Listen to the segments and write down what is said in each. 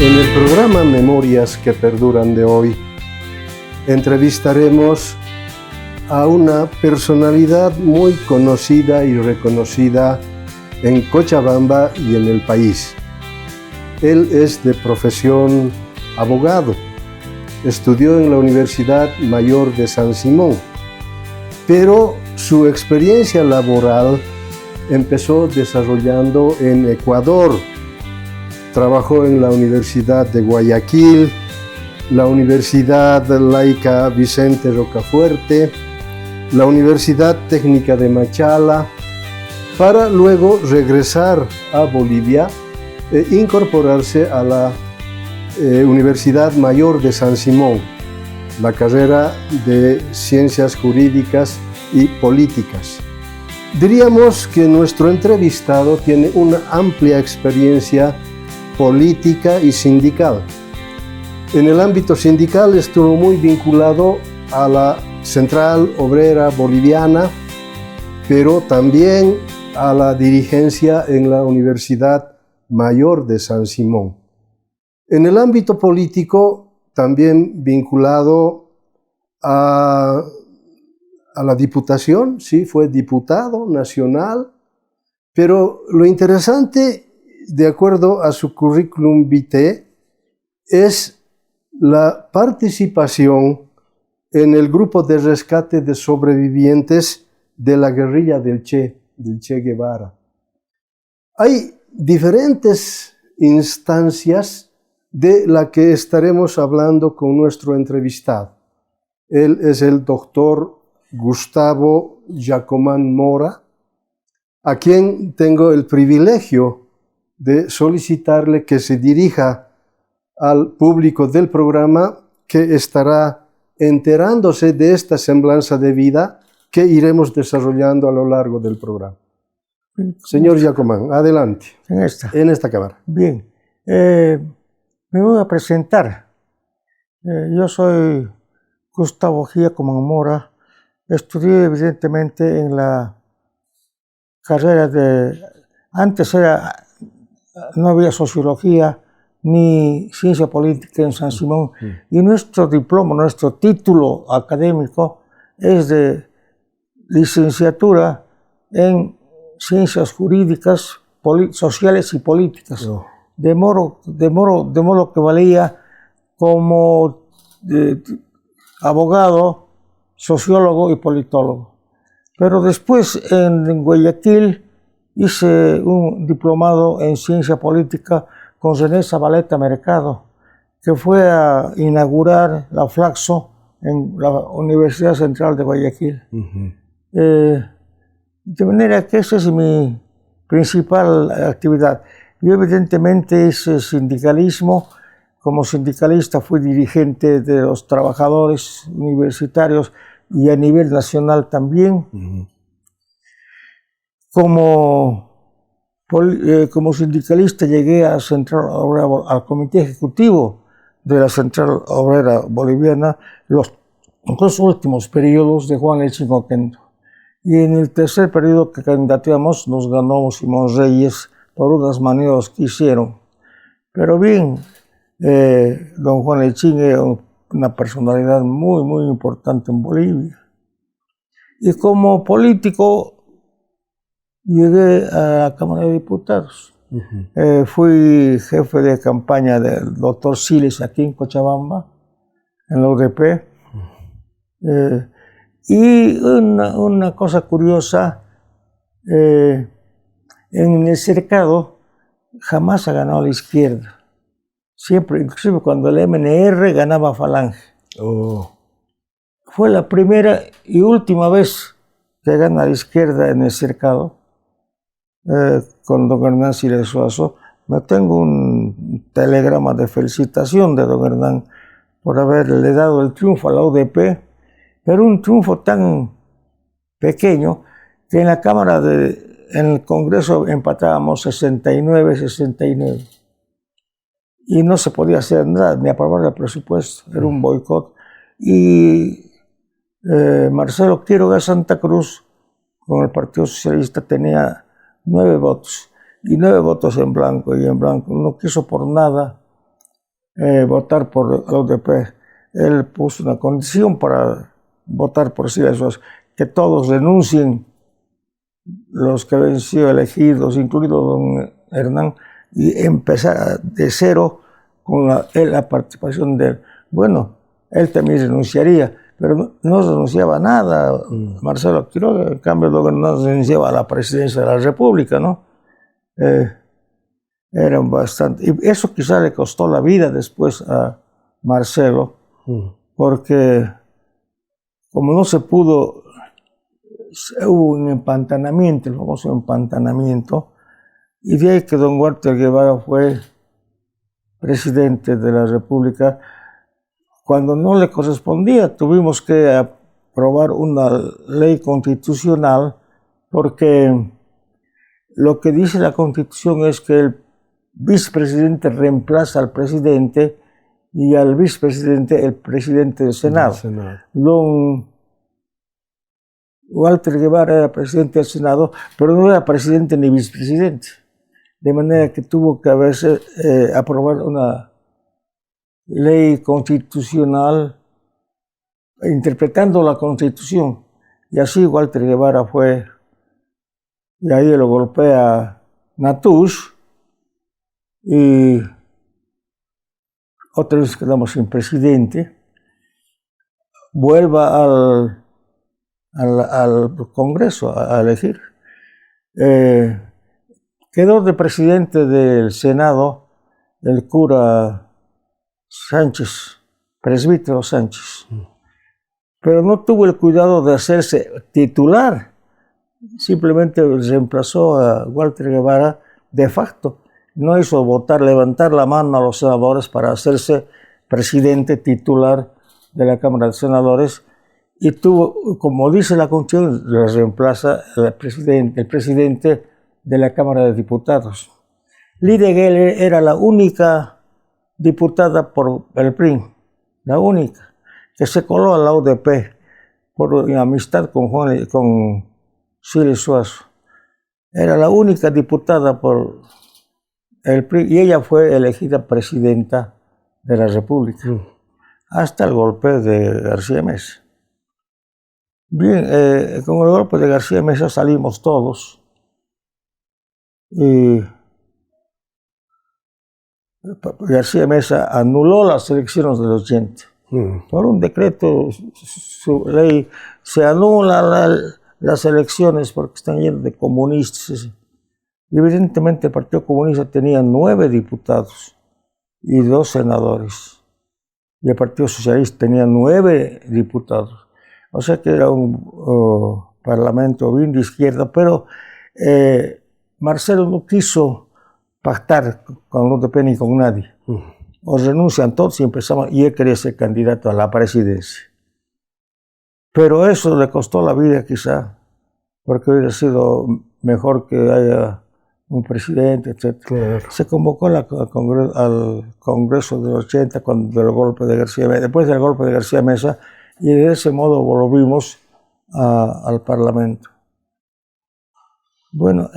En el programa Memorias que Perduran de hoy, entrevistaremos a una personalidad muy conocida y reconocida en Cochabamba y en el país. Él es de profesión abogado, estudió en la Universidad Mayor de San Simón, pero su experiencia laboral empezó desarrollando en Ecuador. Trabajó en la Universidad de Guayaquil, la Universidad Laica Vicente Rocafuerte, la Universidad Técnica de Machala, para luego regresar a Bolivia e incorporarse a la Universidad Mayor de San Simón, la carrera de Ciencias Jurídicas y Políticas. Diríamos que nuestro entrevistado tiene una amplia experiencia política y sindical. En el ámbito sindical estuvo muy vinculado a la Central Obrera Boliviana, pero también a la dirigencia en la Universidad Mayor de San Simón. En el ámbito político, también vinculado a la Diputación, sí, fue diputado nacional, pero lo interesante, de acuerdo a su currículum vitae, es la participación en el grupo de rescate de sobrevivientes de la guerrilla del Che Guevara. Hay diferentes instancias de las que estaremos hablando con nuestro entrevistado. Él es el doctor Gustavo Giacomán Mora, a quien tengo el privilegio de solicitarle que se dirija al público del programa, que estará enterándose de esta semblanza de vida que iremos desarrollando a lo largo del programa. Señor Giacomán, adelante. En esta cámara. Bien, me voy a presentar. Yo soy Gustavo Giacomán Mora. Estudié evidentemente en la carrera de... Antes no había sociología ni ciencia política en San Simón, y nuestro diploma, nuestro título académico es de licenciatura en ciencias jurídicas, sociales y políticas, de modo que valía como abogado, sociólogo y politólogo. Pero después en Guayaquil hice un diplomado en ciencia política con René Zabaleta Mercado, que fue a inaugurar la Flaxo en la Universidad Central de Guayaquil. De manera que esa es mi principal actividad. Yo evidentemente hice sindicalismo. Como sindicalista fui dirigente de los trabajadores universitarios y a nivel nacional también. Como sindicalista llegué a al Comité Ejecutivo de la Central Obrera Boliviana los dos últimos periodos de Juan Elchín Oquendo. Y en el tercer periodo que candidateamos nos ganó Simón Reyes por unas maniobras que hicieron. Pero bien, don Juan Elchín era una personalidad muy, muy importante en Bolivia. Y como político llegué a la Cámara de Diputados. Fui jefe de campaña del doctor Siles aquí en Cochabamba, en la UDP. Y una cosa curiosa, en el cercado jamás ha ganado la izquierda. Siempre, inclusive cuando el MNR ganaba Falange. Fue la primera y última vez que gana la izquierda en el cercado. Con don Hernán Siles Suazo. Me tengo un telegrama de felicitación de don Hernán por haberle dado el triunfo a la UDP, pero un triunfo tan pequeño que en la Cámara, en el Congreso empatábamos 69-69 y no se podía hacer nada, ni aprobar el presupuesto, era un boicot. Y Marcelo Quiroga Santa Cruz, con el Partido Socialista, tenía 9 votos, y 9 votos en blanco, y en blanco no quiso por nada votar por la UDP. Él puso una condición para votar por Siles Suazo, que todos renuncien, los que habían sido elegidos, incluido don Hernán, y empezar de cero con la participación de él. Bueno, él también renunciaría, pero no renunciaba a nada. Marcelo Quiroga, en cambio, luego no renunciaba a la presidencia de la República, ¿no? Eran bastante. Y eso quizá le costó la vida después a Marcelo, porque como no se pudo, hubo un empantanamiento, el famoso empantanamiento, y de ahí que don Walter Guevara fue presidente de la República. Cuando no le correspondía, tuvimos que aprobar una ley constitucional, porque lo que dice la Constitución es que el vicepresidente reemplaza al presidente y al vicepresidente el presidente del Senado. Don Walter Guevara era presidente del Senado, pero no era presidente ni vicepresidente. De manera que tuvo que haberse aprobar una ley constitucional interpretando la Constitución. Y así Walter Guevara fue, y ahí lo golpea Natush, y otra vez quedamos sin presidente. Vuelva al Congreso a elegir. Quedó de presidente del Senado el cura Sánchez, presbítero Sánchez, pero no tuvo el cuidado de hacerse titular, simplemente reemplazó a Walter Guevara de facto, no hizo votar, levantar la mano a los senadores para hacerse presidente titular de la Cámara de Senadores, y tuvo, como dice la Constitución, le reemplaza el presidente de la Cámara de Diputados. Lidia Geller era la única diputada por el PRI, la única, que se coló a la UDP por amistad con Siles Suazo. Era la única diputada por el PRI y ella fue elegida presidenta de la República hasta el golpe de García Meza. Bien, con el golpe de García Meza salimos todos y García Meza anuló las elecciones del 80. Por un decreto, su ley, se anulan las elecciones porque están llenas de comunistas. Y evidentemente el Partido Comunista tenía 9 diputados y 2 senadores. Y el Partido Socialista tenía 9 diputados. O sea que era un parlamento bien de izquierda, pero Marcelo no quiso pactar con UDP ni con nadie. O renuncian todos y empezamos, y él quería ser candidato a la presidencia. Pero eso le costó la vida quizá, porque hubiera sido mejor que haya un presidente, etc. Claro. Se convocó al Congreso del 80 del golpe de García Meza, después del golpe de García Meza, y de ese modo volvimos al Parlamento. Bueno,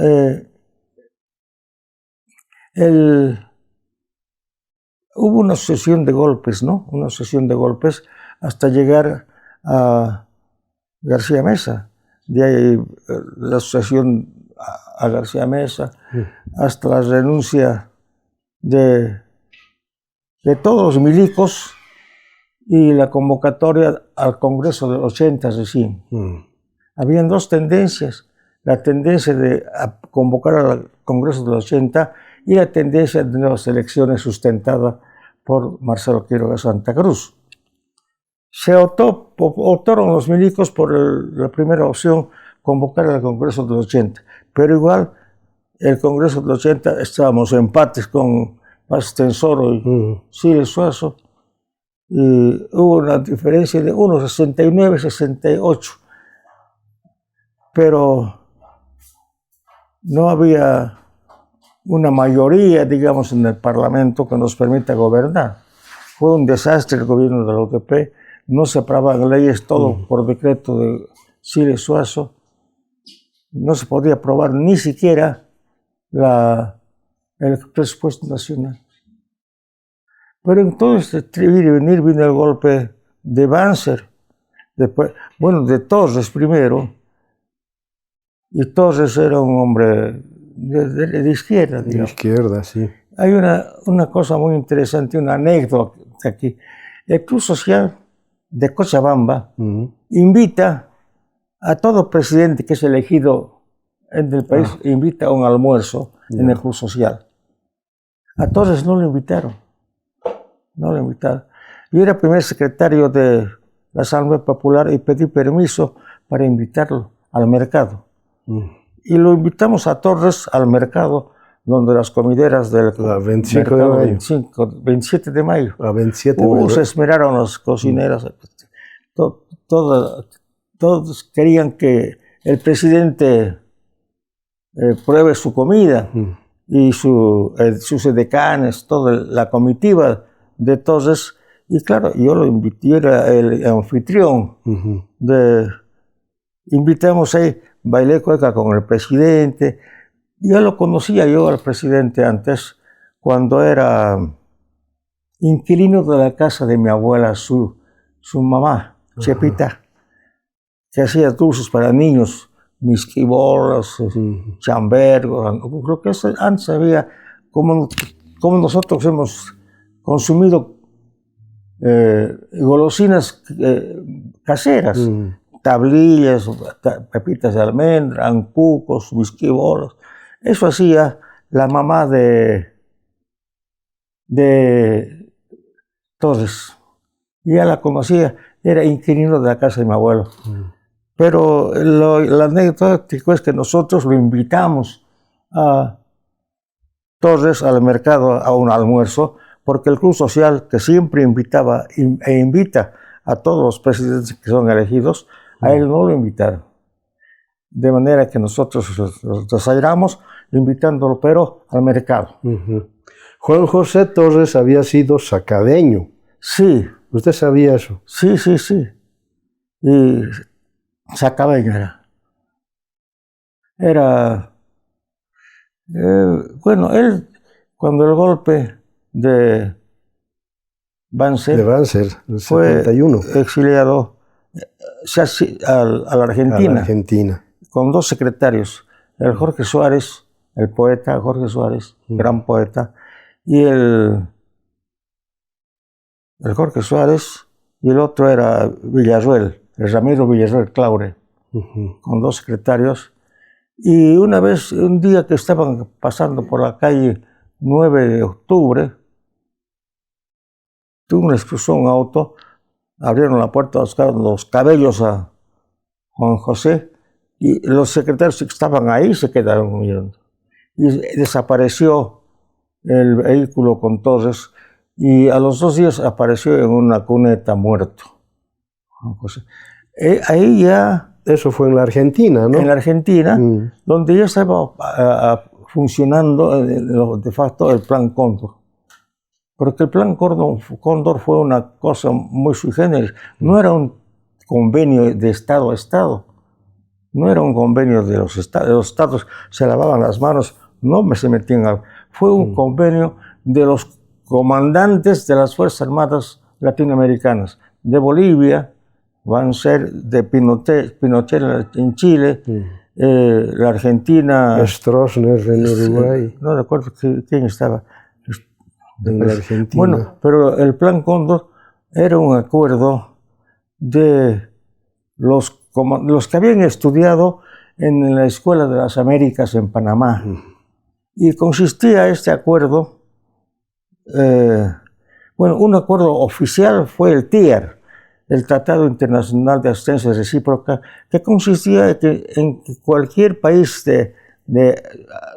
hubo una sucesión de golpes, ¿no? Una sucesión de golpes hasta llegar a García Meza. De ahí la sucesión a García Meza, hasta la renuncia de todos los milicos y la convocatoria al Congreso del 80 recién. Habían 2 tendencias, la tendencia de convocar al Congreso del 80 y la tendencia de nuevas elecciones sustentada por Marcelo Quiroga Santa Cruz. Se optaron los milicos por la primera opción, convocar al Congreso del 80, pero igual el Congreso del 80 estábamos en empates con Paz Tensoro y Siles Suazo, y hubo una diferencia de 69-68, pero no había una mayoría, digamos, en el Parlamento que nos permita gobernar. Fue un desastre el gobierno de la UDP, no se aprobaban leyes, todo por decreto de Siles Suazo, no se podía aprobar ni siquiera el presupuesto nacional. Pero entonces vino el golpe de Banzer, después, bueno, de Torres primero, y Torres era un hombre de izquierda, digamos. De izquierda, sí. Hay una cosa muy interesante, una anécdota aquí. El Club Social de Cochabamba invita a todo presidente que es elegido en el país, invita a un almuerzo en el Club Social. A Torres no lo invitaron. No lo invitaron. Yo era primer secretario de la Asamblea Popular y pedí permiso para invitarlo al mercado. Y lo invitamos a Torres al mercado, donde las comideras del 25 de mayo. 27 de mayo. A 27 de mayo. Se esmeraron las cocineras. Todos querían que el presidente pruebe su comida y sus edecanes, toda la comitiva de Torres. Y claro, yo lo invité, era el anfitrión. Invitamos ahí, bailé cueca con el presidente. Ya lo conocía yo al presidente antes, cuando era inquilino de la casa de mi abuela, su mamá, Chepita, que hacía dulces para niños, misquibolas, chambergos. Creo que antes había, como nosotros hemos consumido golosinas caseras, tablillas, pepitas de almendra, ancucos, misquibolas. Eso hacía la mamá de Torres. Ya la conocía, era inquilino de la casa de mi abuelo. Pero la anécdota es que nosotros lo invitamos a Torres al mercado a un almuerzo, porque el Club Social, que siempre invitaba e invita a todos los presidentes que son elegidos, a él no lo invitaron. De manera que nosotros los desairamos invitándolo, pero al mercado. Juan José Torres había sido sacadeño. Sí. ¿Usted sabía eso? Sí. Y sacadeño era. Bueno, él, cuando el golpe de Banzer, el fue 71. exiliado a la Argentina. Con dos secretarios, el Jorge Suárez, el poeta Jorge Suárez, gran poeta, y el Jorge Suárez, y el otro era Villarruel, el Ramiro Villarruel Claure, con dos secretarios. Y un día que estaban pasando por la calle 9 de octubre, tuvo una explosión, un auto, abrieron la puerta, buscaron los cabellos a Juan José, y los secretarios que estaban ahí se quedaron mirando. Y desapareció el vehículo con Torres, y a los 2 días apareció en una cuneta muerto. Juan José. Ahí ya... Eso fue en la Argentina, ¿no? En la Argentina, donde ya estaba funcionando de facto el Plan Cóndor. Porque el Plan Cóndor fue una cosa muy sui generis. No era un convenio de Estado a Estado. No era un convenio de los estados. Los estados se lavaban las manos, no se metían. Fue un convenio de los comandantes de las Fuerzas Armadas latinoamericanas, de Bolivia, van a ser de Pinochet en Chile, la Argentina... Stroessner en Uruguay. No recuerdo quién estaba. En la Argentina. Bueno, pero el Plan Cóndor era un acuerdo de los que habían estudiado en la Escuela de las Américas en Panamá. Y consistía este acuerdo, un acuerdo oficial fue el TIER, el Tratado Internacional de Asistencia Recíproca, que consistía en que cualquier país de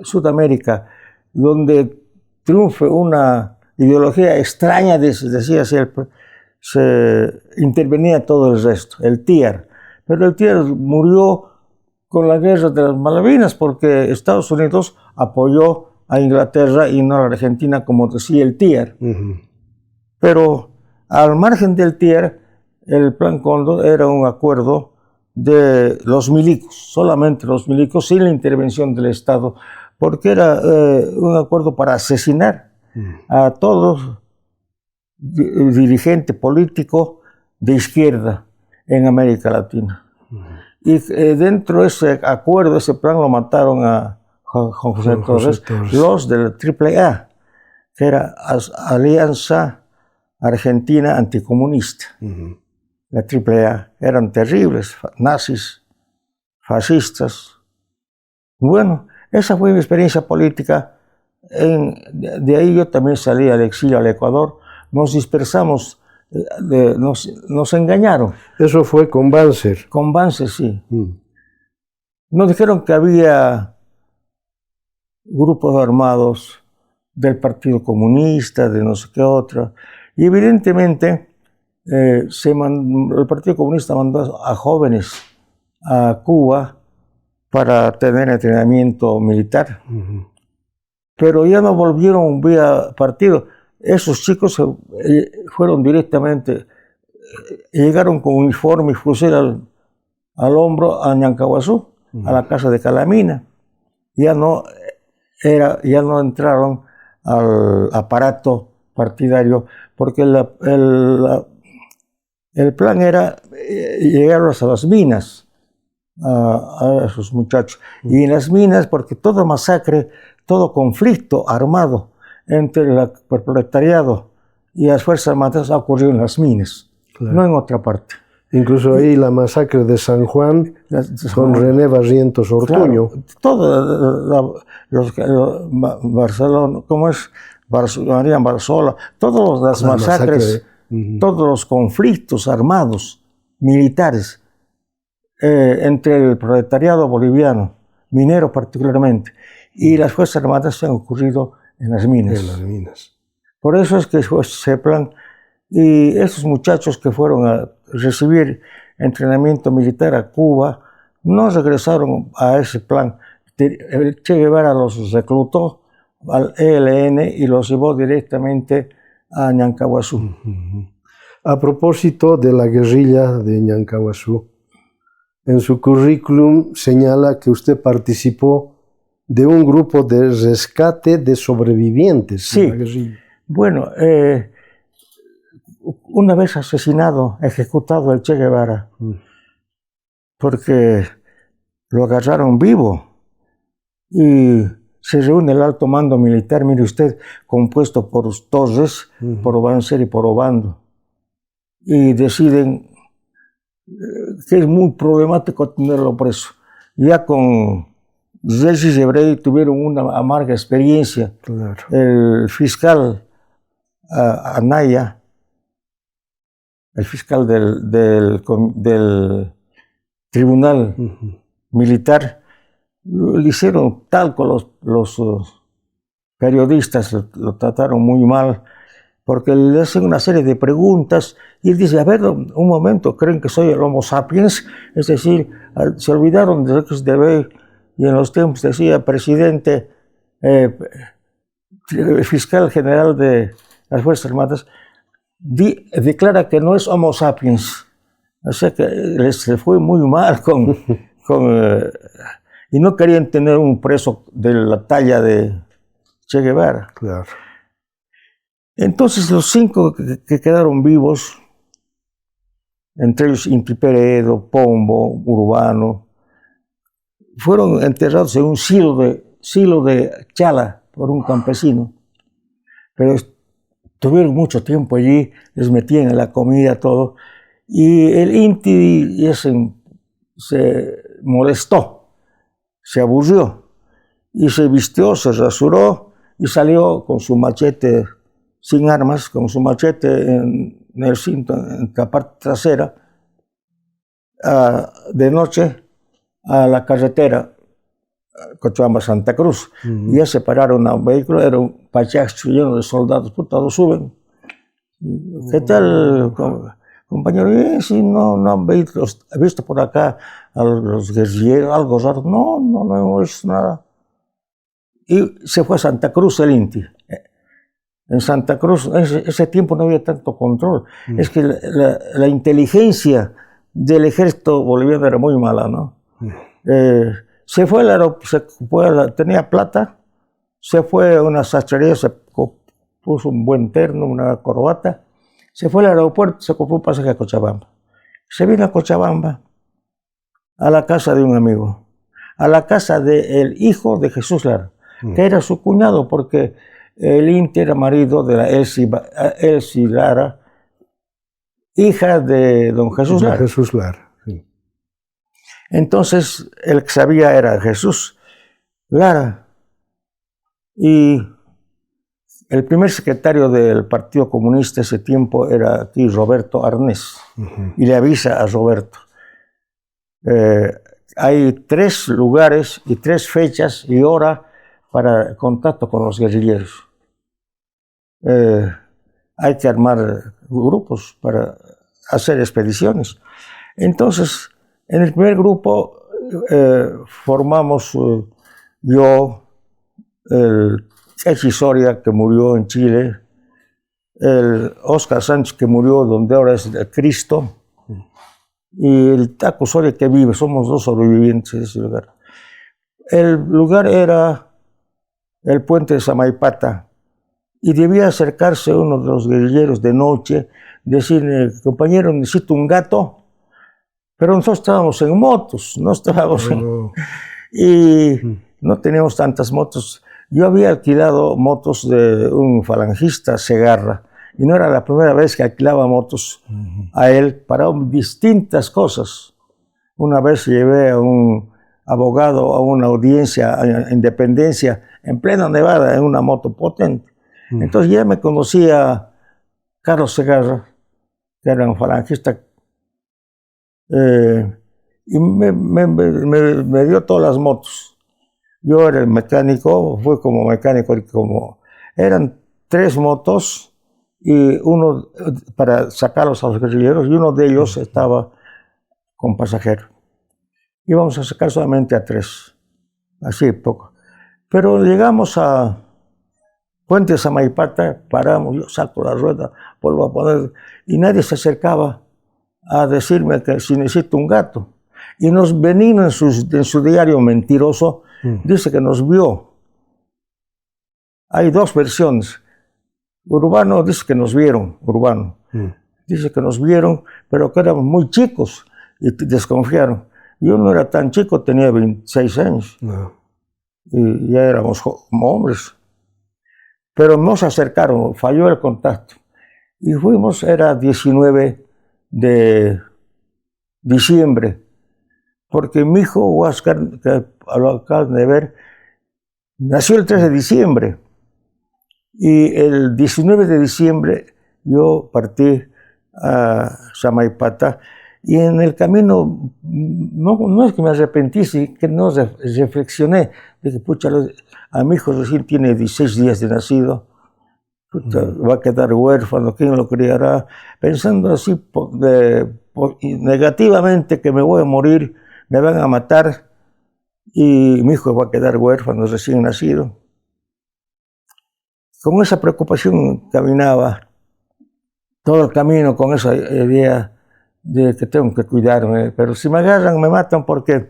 Sudamérica donde triunfe una ideología extraña, decía se intervenía todo el resto, el TIER. Pero el TIER murió con la guerra de las Malvinas porque Estados Unidos apoyó a Inglaterra y no a la Argentina, como decía el TIER. Pero al margen del TIER, el Plan Cóndor era un acuerdo de los milicos, solamente los milicos, sin la intervención del Estado, porque era un acuerdo para asesinar a todos dirigente político de izquierda en América Latina. Y dentro de ese acuerdo, ese plan, lo mataron a José Torres, los de la AAA, que era Alianza Argentina Anticomunista. La AAA eran terribles, nazis, fascistas. Bueno, esa fue mi experiencia política. De ahí yo también salí al exilio al Ecuador. Nos dispersamos, nos engañaron. Eso fue con Banzer. Con Banzer, sí. Nos dijeron que había grupos armados del Partido Comunista, de no sé qué otra. Y evidentemente el Partido Comunista mandó a jóvenes a Cuba para tener entrenamiento militar. Pero ya no volvieron vía partido. Esos chicos fueron directamente, llegaron con uniforme y fusil al hombro a Ñancahuazú, a la casa de Calamina. Ya no entraron al aparato partidario, porque el plan era llegar a las minas, a esos muchachos. Y en las minas, porque toda masacre, todo conflicto armado entre el proletariado y las Fuerzas Armadas ha ocurrido en las minas, no en otra parte. Incluso ahí la masacre de San Juan con René Barrientos Ortuño. Todo, Barcelona, ¿cómo es? María Barzola, todas las masacres, todos los conflictos armados, militares, entre el proletariado boliviano, minero particularmente, y las Fuerzas Armadas se han ocurrido en las minas. En las minas. Por eso es que fue ese plan. Y esos muchachos que fueron a recibir entrenamiento militar a Cuba no regresaron a ese plan. Che Guevara los reclutó al ELN y los llevó directamente a Ñancahuazú. A propósito de la guerrilla de Ñancahuazú, en su currículum señala que usted participó de un grupo de rescate de sobrevivientes de la guerrilla. Bueno, una vez ejecutado el Che Guevara, porque lo agarraron vivo, y se reúne el alto mando militar, mire usted, compuesto por Torres, por Banzer y por Obando, y deciden que es muy problemático tenerlo preso. Ya con Regis Ebrey tuvieron una amarga experiencia. El fiscal Anaya, el fiscal del tribunal militar, le hicieron tal con los periodistas, lo trataron muy mal, porque le hacen una serie de preguntas y él dice, a ver, un momento, ¿creen que soy el Homo sapiens? Es decir, se olvidaron de Regis Ebrey, y en los tiempos decía presidente, el fiscal general de las Fuerzas Armadas, declara que no es Homo sapiens. O sea que les fue muy mal y no querían tener un preso de la talla de Che Guevara. Claro. Entonces los 5 que quedaron vivos, entre ellos Inti Peredo, Pombo, Urbano, fueron enterrados en un silo de chala por un campesino, pero tuvieron mucho tiempo allí, les metían en la comida, todo, y el Inti se molestó, se aburrió, y se vistió, se rasuró, y salió con su machete, sin armas, con su machete en el cinto, en la parte trasera, de noche, a la carretera Cochabamba-Santa Cruz. Y ya se pararon a un vehículo, era un pachacho lleno de soldados, lo suben. ¿Qué tal, compañero? Sí, no han visto por acá a los guerrilleros, algo raro. No hemos visto nada. Y se fue a Santa Cruz el Inti. En Santa Cruz, ese tiempo no había tanto control. Es que la inteligencia del ejército boliviano era muy mala, ¿no? Se fue al aeropuerto, tenía plata, se fue a una sastrería, se puso un buen terno, una corbata, Se fue al aeropuerto, se compró un pasaje a Cochabamba. Se vino a Cochabamba, a la casa de un amigo, a la casa del hijo de Jesús Lara, que era su cuñado, porque el Inti era marido de la Elsie Lara, hija de don Jesús Lara. Jesús Lara, sí. Entonces, el que sabía era Jesús Lara. Y el primer secretario del Partido Comunista ese tiempo era aquí Roberto Arnés. Y le avisa a Roberto: hay 3 lugares y 3 fechas y hora para contacto con los guerrilleros. Hay que armar grupos para hacer expediciones. Entonces, en el primer grupo formamos yo, el Echi Soria, que murió en Chile, el Oscar Sánchez, que murió donde ahora es el Cristo, y el Taco Soria, que vive. Somos 2 sobrevivientes de ese lugar. El lugar era el puente de Samaipata, y debía acercarse uno de los guerrilleros de noche, decirle: compañero, necesito un gato. Pero nosotros estábamos en motos, no estábamos y no teníamos tantas motos. Yo había alquilado motos de un falangista, Segarra, y no era la primera vez que alquilaba motos a él para distintas cosas. Una vez llevé a un abogado a una audiencia en Independencia, en plena Nevada, en una moto potente. Entonces ya me conocía Carlos Segarra, que era un falangista, y me dio todas las motos. Yo era el mecánico, fui como mecánico, eran 3 motos, y uno para sacarlos a los guerrilleros, y uno de ellos estaba con pasajero. Íbamos a sacar solamente a 3, así poco. Pero llegamos a Puente de Samaipata, paramos, yo saco la rueda, vuelvo a poner, y nadie se acercaba a decirme que si necesito un gato. Y nos venía en su diario mentiroso, dice que nos vio. Hay 2 versiones. Urbano dice que nos vieron, Urbano. Dice que nos vieron, pero que éramos muy chicos y desconfiaron. Yo no era tan chico, tenía 26 años. No. Y ya éramos como hombres. Pero nos acercaron, falló el contacto. Y fuimos, era 19 de diciembre, porque mi hijo Huáscar, que lo acaban de ver, nació el 3 de diciembre. Y el 19 de diciembre yo partí a Samaipata, y en el camino no es que me arrepentí, sí que no reflexioné. Dije: pucha, a mi hijo recién tiene 16 días de nacido, pucha, va a quedar huérfano, ¿quién lo criará? Pensando así negativamente, que me voy a morir, me van a matar y mi hijo va a quedar huérfano recién nacido. Con esa preocupación caminaba todo el camino, con esa idea de que tengo que cuidarme, pero si me agarran me matan, porque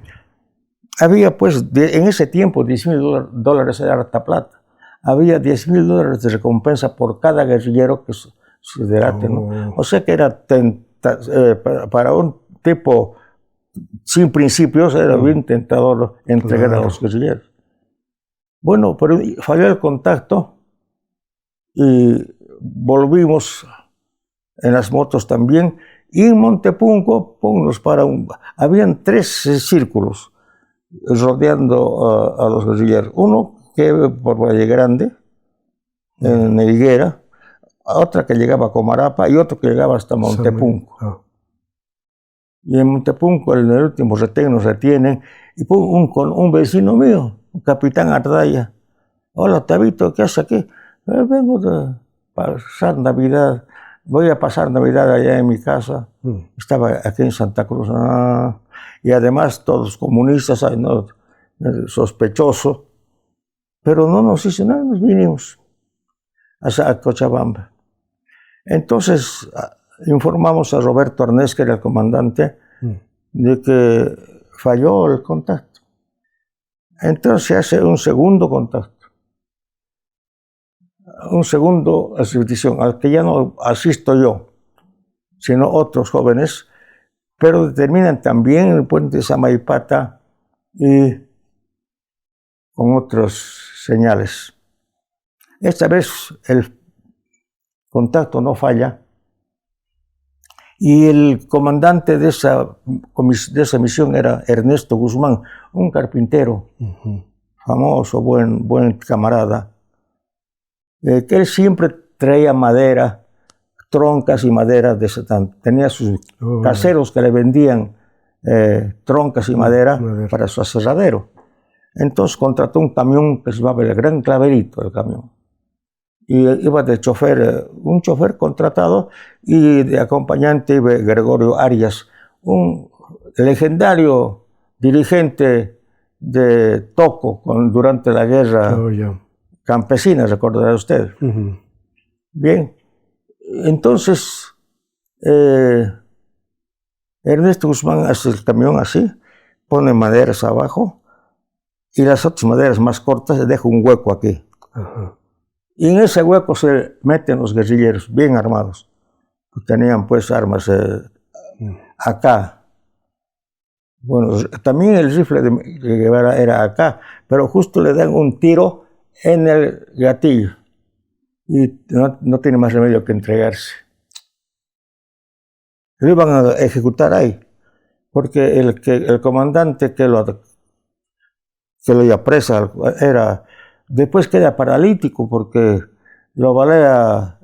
había pues en ese tiempo $10,000 era harta plata. Había $10,000 de recompensa por cada guerrillero que se delate, ¿no? O sea que era para un tipo sin principios, era bien tentador entregar a los guerrilleros. Bueno, pero falló el contacto y volvimos en las motos también. Y en Montepunco, habían 3 círculos rodeando a los guerrilleros. Uno que por Valle Grande, en Higuera, otra que llegaba a Comarapa y otro que llegaba hasta Montepunco. Y en Montepunco, en el último retén, nos retienen, y un vecino mío, un capitán Ardaya: hola, Tabito, ¿qué haces aquí? Vengo de pasar Navidad. Voy a pasar Navidad allá en mi casa. Estaba aquí en Santa Cruz. Y además todos comunistas, ¿no? Sospechoso. Pero no nos hizo nada, nos vinimos a Cochabamba. Entonces informamos a Roberto Arnés, que era el comandante, de que falló el contacto. Entonces se hace un segundo contacto. Un segundo expedición, al que ya no asisto yo. sino otros jóvenes, pero determinan también el puente de Samaipata y con otras señales. Esta vez el contacto no falla y el comandante de esa misión era Ernesto Guzmán, un carpintero famoso, buen camarada, que él siempre traía madera, troncas y madera de Setán. Tenía sus caseros que le vendían troncas y madera para su aserradero. Entonces contrató un camión que se llamaba el Gran Clavelito, el camión. Y iba de chofer, un chofer contratado, y de acompañante iba Gregorio Arias, un legendario dirigente de Toco durante la guerra campesina, recordará usted. Bien, entonces Ernesto Guzmán hace el camión así, pone maderas abajo y las otras maderas más cortas le deja un hueco aquí. Y en ese hueco se meten los guerrilleros bien armados. Tenían pues armas acá. Bueno, también el rifle de Guevara era acá, pero justo le dan un tiro en el gatillo y no tiene más remedio que entregarse. Lo iban a ejecutar ahí, porque el comandante que lo iba presa después queda paralítico porque lo balea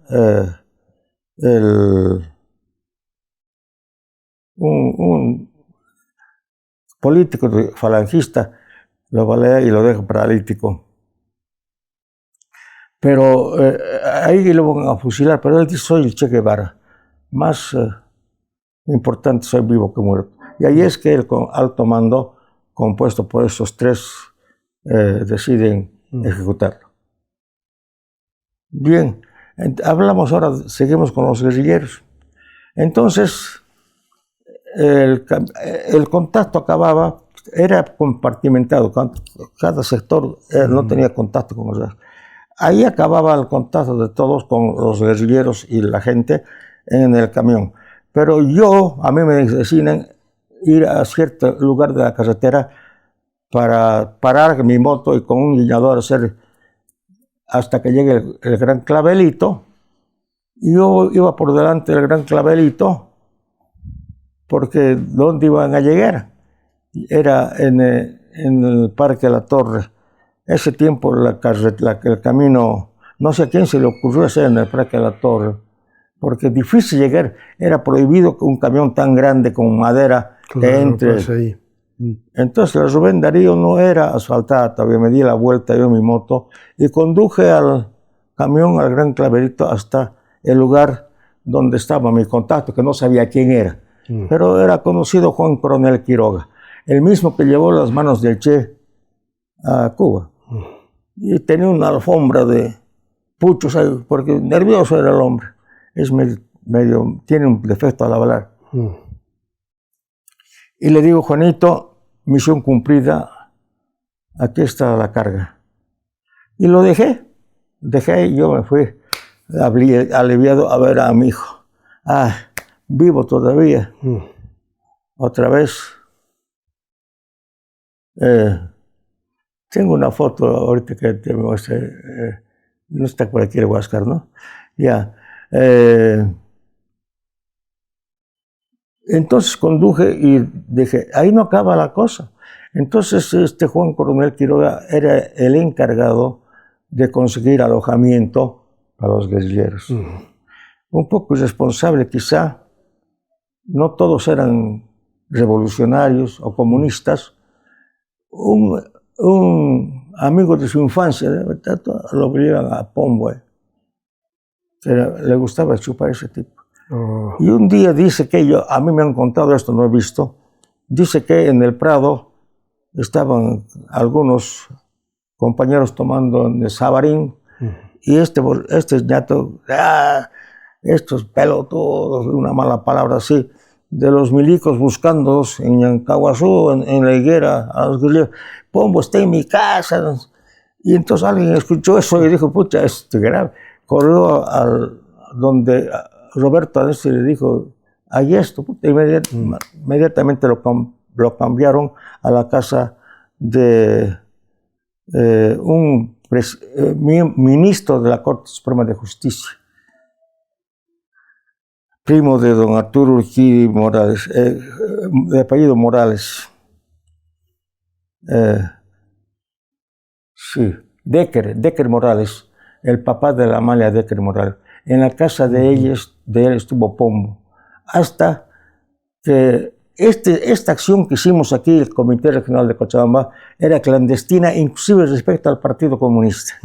un político falangista, lo balea y lo deja paralítico. Pero ahí lo van a fusilar, pero él dice: soy el Che Guevara, más importante soy vivo que muerto. Y ahí es que el alto mando, compuesto por esos tres, deciden ejecutarlo. Bien, seguimos con los guerrilleros. Entonces, el contacto acababa, era compartimentado, cada sector no tenía contacto con los demás. Ahí acababa el contacto de todos con los guerrilleros y la gente en el camión. Pero a mí me designan ir a cierto lugar de la carretera para parar mi moto y con un guiñador hacer hasta que llegue el Gran Clavelito. Yo iba por delante del Gran Clavelito porque ¿dónde iban a llegar? Era en el Parque de la Torre. Ese tiempo el camino, no sé a quién se le ocurrió hacer en el Parque de la Torre, porque difícil llegar, era prohibido que un camión tan grande con madera que entre. Pues ahí. Entonces la Rubén Darío no era asfaltada, todavía me di la vuelta yo en mi moto y conduje al camión, al Gran Clavelito, hasta el lugar donde estaba mi contacto, que no sabía quién era, pero era conocido Juan Coronel Quiroga, el mismo que llevó las manos del Che a Cuba. Y tenía una alfombra de puchos ahí, porque nervioso era el hombre. Es medio tiene un defecto al hablar. Y le digo: Juanito, misión cumplida, aquí está la carga. Y lo dejé y yo me fui aliviado a ver a mi hijo. Vivo todavía. Otra vez. Tengo una foto ahorita que te muestre. No está por aquí el Huáscar, ¿no? Ya. Entonces conduje y dije: ahí no acaba la cosa. Entonces Juan Coronel Quiroga era el encargado de conseguir alojamiento para los guerrilleros. Un poco irresponsable quizá, no todos eran revolucionarios o comunistas. Un amigo de su infancia, lo llevan a Pombo, le gustaba chupar ese tipo. Y un día dice que a mí me han contado esto, no he visto, dice que en el Prado estaban algunos compañeros tomando en el Sabarín y este ñato, estos pelotudos, una mala palabra así, de los milicos buscándolos en Yancahuazú, en la higuera, a los guerrilleros: Pombo está en mi casa. Y entonces alguien escuchó eso y dijo: pucha, es grave. Corrió donde Roberto Anesi le dijo: hay esto. Inmediatamente lo cambiaron a la casa de un ministro de la Corte Suprema de Justicia, primo de don Arturo Urquidi Morales, de apellido Morales. Sí, Decker Morales, el papá de la Amalia Decker Morales. En la casa de él estuvo Pombo, hasta que esta acción que hicimos aquí, el Comité Regional de Cochabamba, era clandestina, inclusive respecto al Partido Comunista.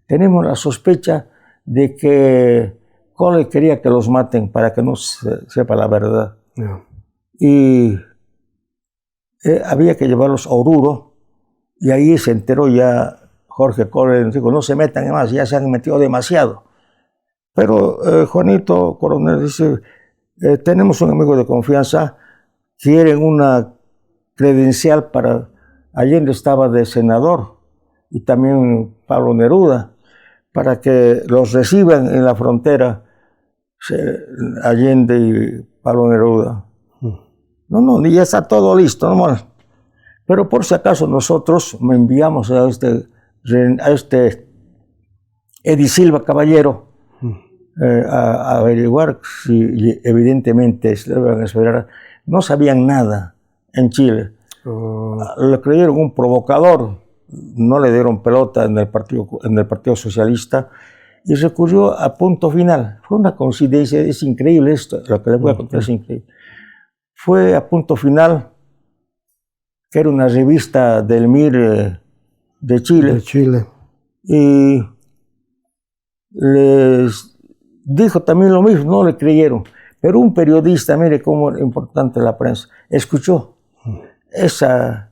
Tenemos la sospecha de que Cole quería que los maten para que no se sepa la verdad. Y había que llevarlos a Oruro, y ahí se enteró ya Jorge Cole, dijo, no se metan más, ya se han metido demasiado. Pero Juanito Coronel dice, tenemos un amigo de confianza, quieren una credencial para... Allende estaba de senador, y también Pablo Neruda, para que los reciban en la frontera, Allende y Pablo Neruda. No, ya está todo listo, no. Pero por si acaso nosotros me enviamos a este Eddie Silva Caballero a averiguar si evidentemente se iban a esperar. No sabían nada en Chile. Le creyeron un provocador, no le dieron pelota en el Partido Socialista, y recurrió a Punto Final. Fue una coincidencia, es increíble esto, lo que les voy a contar es increíble. Fue a Punto Final, que era una revista del MIR de Chile. Y les dijo también lo mismo, no le creyeron. Pero un periodista, mire cómo es importante la prensa, escuchó esa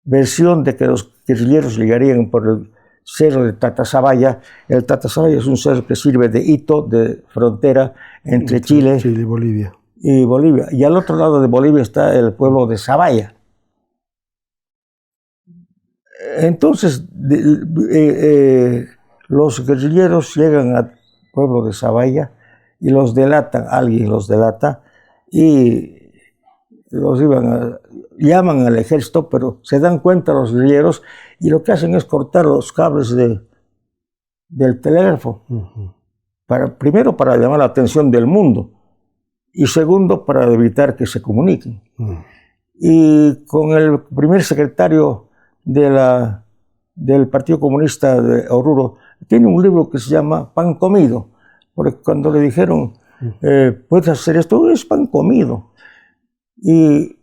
versión de que los guerrilleros llegarían por el cerro de Tatasabaya. El Tatasabaya es un cerro que sirve de hito de frontera entre Chile y Bolivia. Y al otro lado de Bolivia está el pueblo de Zabaya. Entonces, los guerrilleros llegan al pueblo de Zabaya y los delatan, alguien los delata, y los llaman al ejército, pero se dan cuenta los guerrilleros y lo que hacen es cortar los cables del telégrafo. Primero, para llamar la atención del mundo, y segundo, para evitar que se comuniquen. Y con el primer secretario del Partido Comunista de Oruro, tiene un libro que se llama Pan Comido, porque cuando le dijeron, puedes hacer esto, es pan comido. Y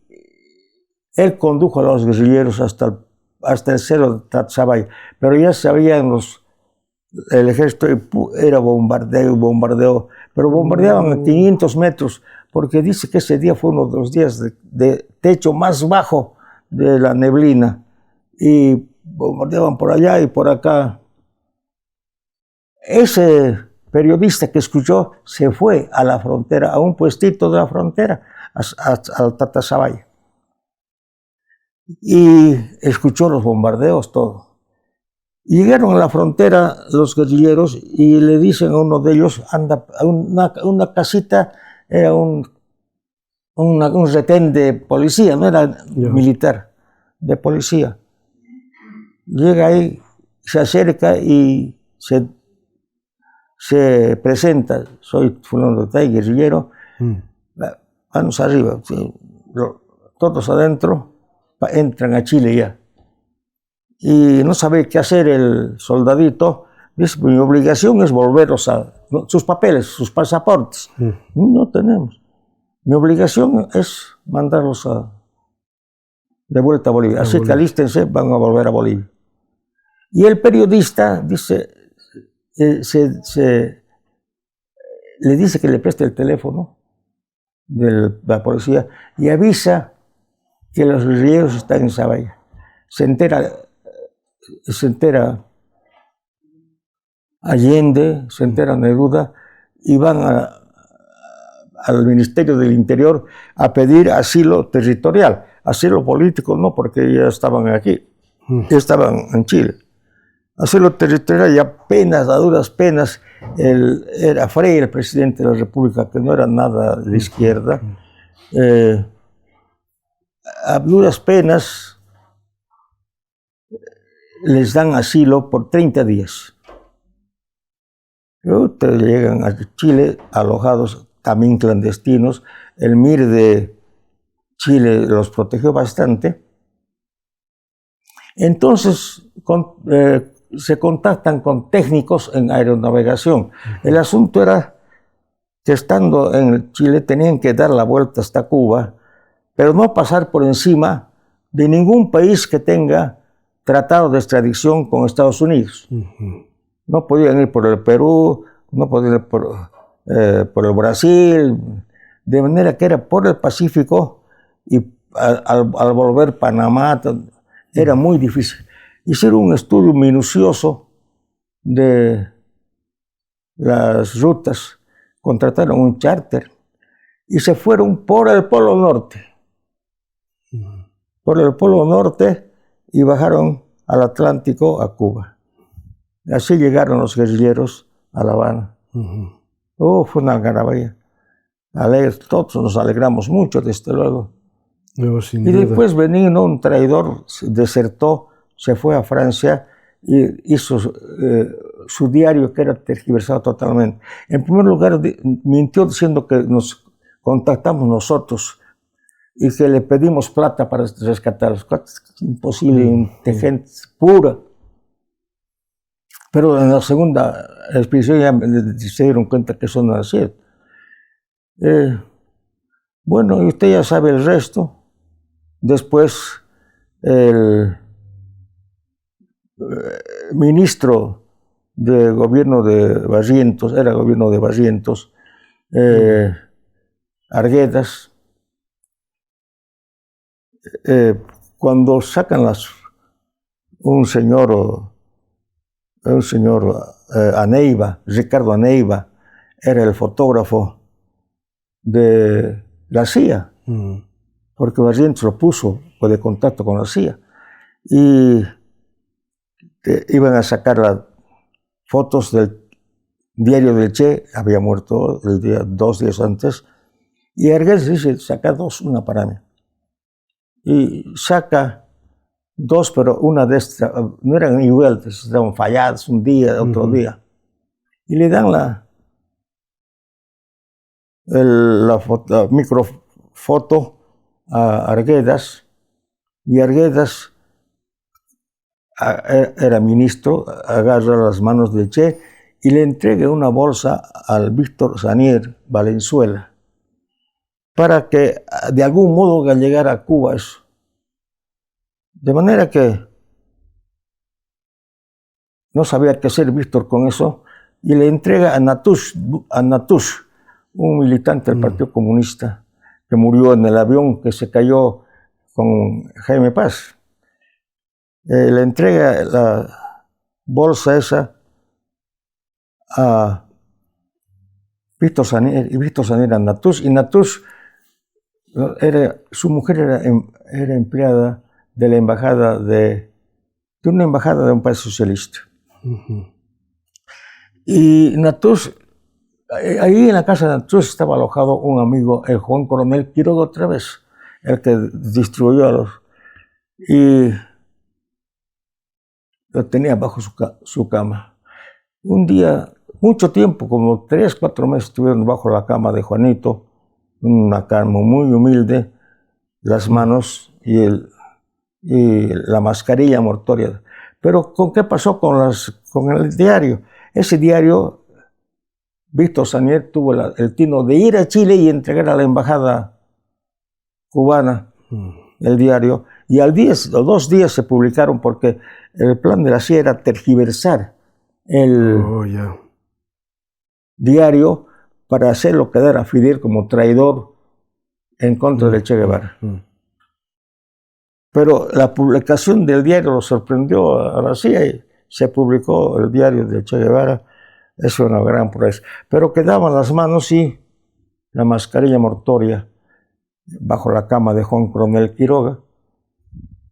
él condujo a los guerrilleros hasta el cerro de Tatasabaya, pero ya sabían el ejército era bombardeo, pero bombardeaban a 500 metros, porque dice que ese día fue uno de los días de techo más bajo de la neblina, y bombardeaban por allá y por acá. Ese periodista que escuchó se fue a la frontera, a un puestito de la frontera, al Tatasabaya, y escuchó los bombardeos, todo. Llegaron a la frontera los guerrilleros y le dicen a uno de ellos, anda a una casita, era un retén de policía, no era militar, de policía. Llega ahí, se acerca y se presenta, soy fulano de tal, guerrillero, manos arriba, todos adentro, entran a Chile ya. Y no sabe qué hacer el soldadito. Dice, mi obligación es volverlos sus papeles, sus pasaportes. No tenemos. Mi obligación es mandarlos de vuelta a Bolivia. Así que alístense, van a volver a Bolivia. Y el periodista dice, le dice que le preste el teléfono de la policía y avisa que los guerrilleros están en Zabaya. Se entera Allende, se entera Neruda, y van al Ministerio del Interior a pedir asilo territorial. Asilo político no, porque ya estaban aquí, ya estaban en Chile. Asilo territorial, y apenas, a duras penas, era Frei el presidente de la República, que no era nada de izquierda. A duras penas les dan asilo por 30 días. Luego llegan a Chile alojados, también clandestinos. El MIR de Chile los protegió bastante. Entonces se contactan con técnicos en aeronavegación. El asunto era que estando en Chile tenían que dar la vuelta hasta Cuba, pero no pasar por encima de ningún país que tenga tratado de extradición con Estados Unidos. No podían ir por el Perú, no podían ir por el Brasil, de manera que era por el Pacífico, y al volver Panamá era muy difícil. Hicieron un estudio minucioso de las rutas, contrataron un charter y se fueron por el Polo Norte. Por el Polo Norte y bajaron al Atlántico a Cuba. Así llegaron los guerrilleros a La Habana. Fue una algarabía. Todos nos alegramos mucho, desde luego. No, sin y duda. Después vino un traidor, desertó, se fue a Francia y hizo su diario, que era tergiversado totalmente. En primer lugar, mintió diciendo que nos contactamos nosotros y que le pedimos plata para rescatar los cuates. Imposible, gente pura. Pero en la segunda expedición ya se dieron cuenta que eso no era cierto. Bueno, y usted ya sabe el resto. Después el ministro de gobierno de Barrientos, era gobierno de Barrientos, Arguedas, cuando sacan un señor Aneiva, Ricardo Aneiva, era el fotógrafo de la CIA, porque Barrientos lo puso de contacto con la CIA, y iban a sacar las fotos del diario del Che, había muerto 2 días antes, y Arguedas dice, saca 2, una para mí. Y saca 2, pero una de estas, no eran iguales, estaban falladas un día, otro día. Y le dan la microfoto a Arguedas, y Arguedas era ministro, agarra las manos del Che y le entrega una bolsa al Víctor Sanier Valenzuela para que de algún modo llegara a Cuba eso. De manera que no sabía qué hacer Víctor con eso y le entrega a Natush, un militante del Partido Comunista que murió en el avión que se cayó con Jaime Paz. Le entrega la bolsa esa a Víctor Sanier, y Víctor Sanier a Natush, y Natush, su mujer era empleada de la embajada de una embajada de un país socialista. Y Natush, ahí en la casa de Natush estaba alojado un amigo, el Juan Coronel Quiroga, otra vez, el que distribuyó a los... Y lo tenía bajo su cama. Un día, mucho tiempo, como 3, 4 meses, estuvieron bajo la cama de Juanito, una cama muy humilde, las manos y la mascarilla mortuoria. Pero ¿con qué pasó con el diario? Ese diario, Víctor Sanier tuvo el tino de ir a Chile y entregar a la embajada cubana el diario, y al 2 días se publicaron, porque el plan de la CIA era tergiversar el diario para hacerlo quedar a Fidel como traidor en contra de Che Guevara. Pero la publicación del diario lo sorprendió a la CIA y se publicó el diario de Che Guevara. Es una gran proeza. Pero quedaban las manos y la mascarilla mortuoria bajo la cama de Juan Coronel Quiroga.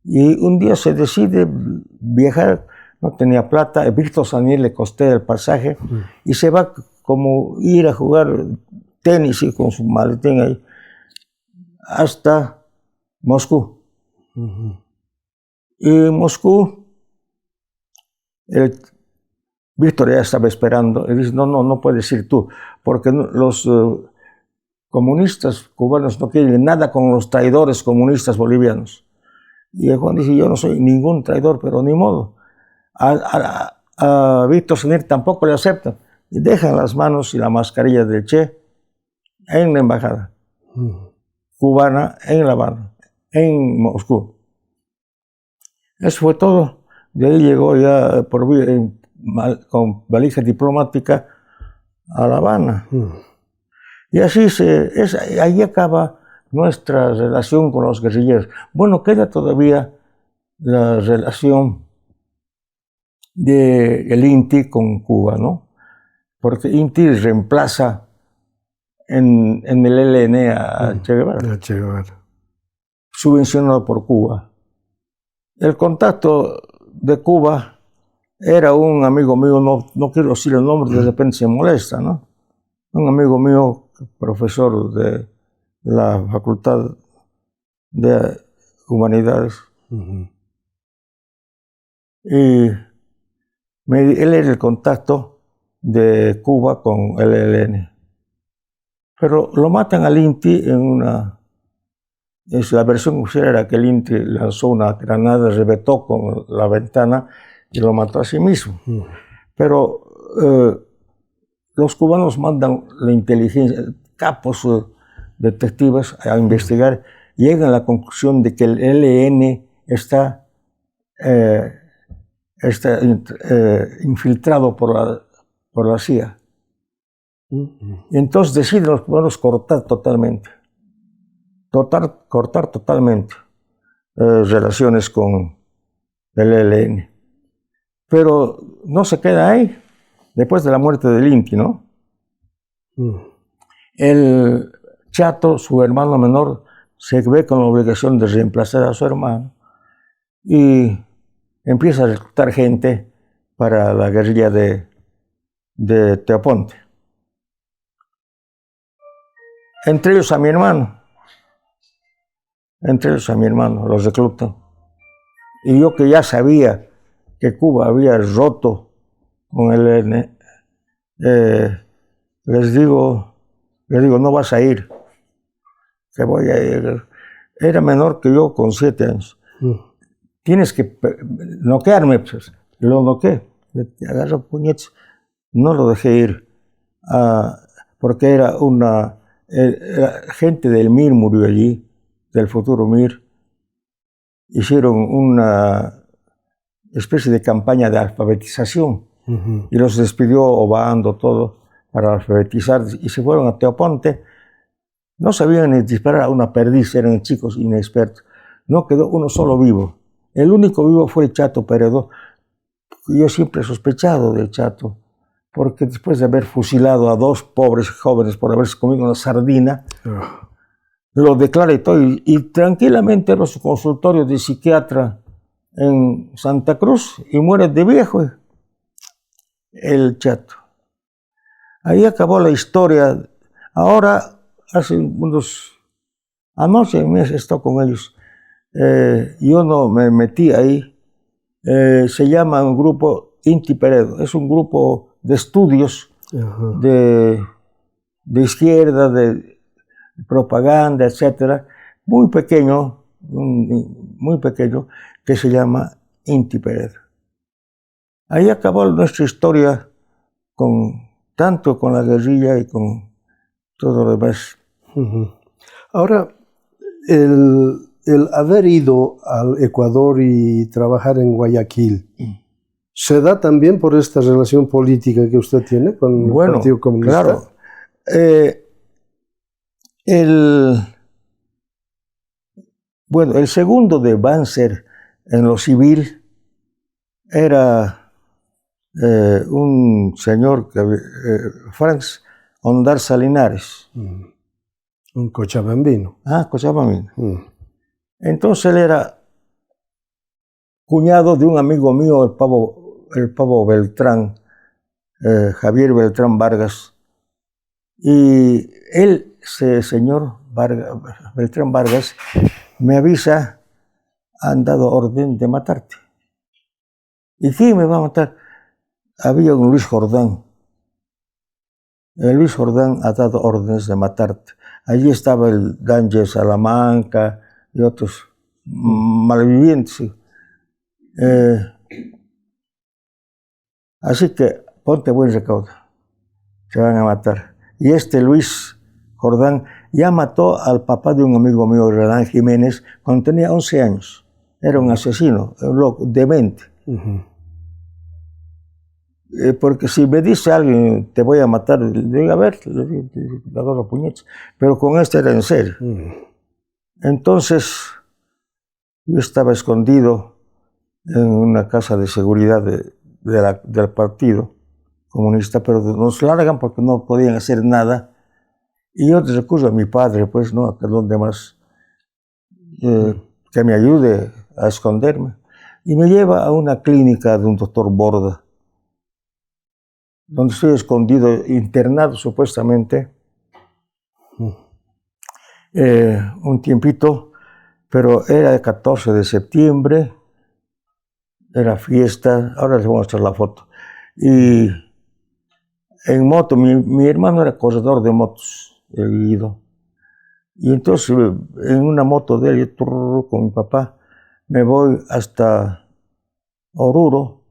Y un día se decide viajar, no tenía plata. Víctor Saniel le costé el pasaje y se va como ir a jugar tenis y con su maletín ahí hasta Moscú. Y en Moscú, Víctor ya estaba esperando y dice, no puedes ir tú, porque los comunistas cubanos no quieren nada con los traidores comunistas bolivianos. Y Juan dice, yo no soy ningún traidor, pero ni modo. A Víctor Saniel tampoco le aceptan. Y dejan las manos y la mascarilla de Che en la embajada cubana en La Habana, en Moscú. Eso fue todo. De ahí llegó ya con valija diplomática a La Habana. Y así ahí acaba nuestra relación con los guerrilleros. Bueno, queda todavía la relación del INTI con Cuba, ¿no? Porque INTI reemplaza en el ELN a Che Guevara. Che Guevara. Subvencionado por Cuba. El contacto de Cuba era un amigo mío, no quiero decir el nombre, de repente se molesta, ¿no? Un amigo mío, profesor de la Facultad de Humanidades. Y él era el contacto de Cuba con el ELN. Pero lo matan al INTI la versión oficial era que el INTI lanzó una granada, reventó con la ventana y lo mató a sí mismo. Pero los cubanos mandan la inteligencia, capos detectives a investigar, y llegan a la conclusión de que el ELN está infiltrado por la CIA. Y entonces deciden los cubanos cortar totalmente relaciones con el ELN. Pero no se queda ahí, después de la muerte del INTI, ¿no? El Chato, su hermano menor, se ve con la obligación de reemplazar a su hermano y empieza a reclutar gente para la guerrilla de Teoponte. Entre ellos a mi hermano, los reclutan. Y yo, que ya sabía que Cuba había roto con el ELN, les digo, no vas a ir, que voy a ir. Era menor que yo con 7 años. Tienes que noquearme, pues. Lo noqueé, le agarro puñetes, no lo dejé ir, porque era gente del MIR murió allí, del futuro MIR. Hicieron una especie de campaña de alfabetización y los despidió Obando, todo, para alfabetizar, y se fueron a Teoponte. No sabían ni disparar a una perdiz, eran chicos inexpertos. No quedó uno solo vivo. El único vivo fue el Chato Peredo. Yo siempre he sospechado del Chato, porque después de haber fusilado a 2 pobres jóvenes por haberse comido una sardina, lo declara y todo, y tranquilamente era su consultorio de psiquiatra en Santa Cruz, y muere de viejo el Chato. Ahí acabó la historia. Ahora, anoche me he estado con ellos. Yo no me metí ahí. Se llama un grupo INTI Peredo. Es un grupo de estudios de izquierda, de propaganda, etcétera, muy pequeño, que se llama INTI Peredo. Ahí acabó nuestra historia tanto con la guerrilla y con todo lo demás. Ahora, el haber ido al Ecuador y trabajar en Guayaquil, ¿se da también por esta relación política que usted tiene con el Partido Comunista? Claro. El segundo de Banzer en lo civil era un señor, Franz Ondarza Linares. Un cochabambino. Cochabambino. Entonces él era cuñado de un amigo mío, el Pavo el Pavo Beltrán, Javier Beltrán Vargas, y él, ese señor Beltrán Vargas, me avisa, han dado orden de matarte. ¿Y quién me va a matar? Había un Luis Jordán. El Luis Jordán ha dado órdenes de matarte. Allí estaba el Dánger Salamanca y otros malvivientes. Así que ponte buen recaudo, te van a matar. Y este Luis Jordán ya mató al papá de un amigo mío, Renan Jiménez, cuando tenía 11 años. Era un asesino, un loco, demente. Porque si me dice alguien, te voy a matar, le digo, a ver, le agarro puñetes. Pero con este era en serio. Entonces, yo estaba escondido en una casa de seguridad del Partido Comunista, pero nos largan porque no podían hacer nada. Y yo recurro a mi padre, pues, ¿no? ¿A dónde más? Que me ayude a esconderme. Y me lleva a una clínica de un doctor Borda, donde estoy escondido, internado supuestamente, un tiempito, pero era el 14 de septiembre, era fiesta, ahora les voy a mostrar la foto. Y en moto, mi hermano era corredor de motos, el Guido. Y entonces en una moto de él, yo con mi papá, me voy hasta Oruro.